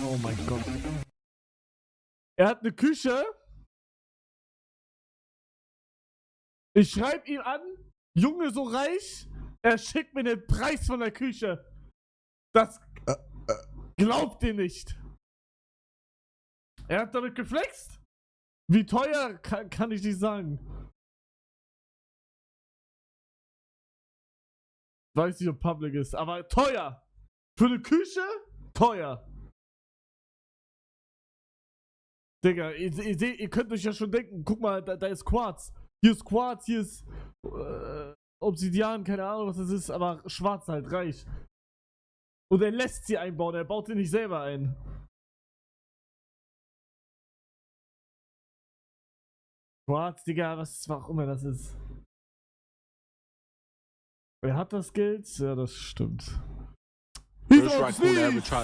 Oh mein Gott. Er hat eine Küche. Ich schreibe ihn an. Junge, so reich. Er schickt mir den Preis von der Küche. Das glaubt ihr nicht. Er hat damit geflext. Wie teuer kann ich nicht sagen. Weiß nicht, ob public ist, aber teuer. Für eine Küche? Teuer. Digga, ihr könnt euch ja schon denken, guck mal, da ist Quarz. Hier ist Quarz, hier ist Obsidian, keine Ahnung, was das ist, aber schwarz halt, reich. Und er lässt sie einbauen, er baut sie nicht selber ein. Quarz, Digga, was auch immer das ist. Wer hat das Geld? Ja, das stimmt. First Raccoon ever tried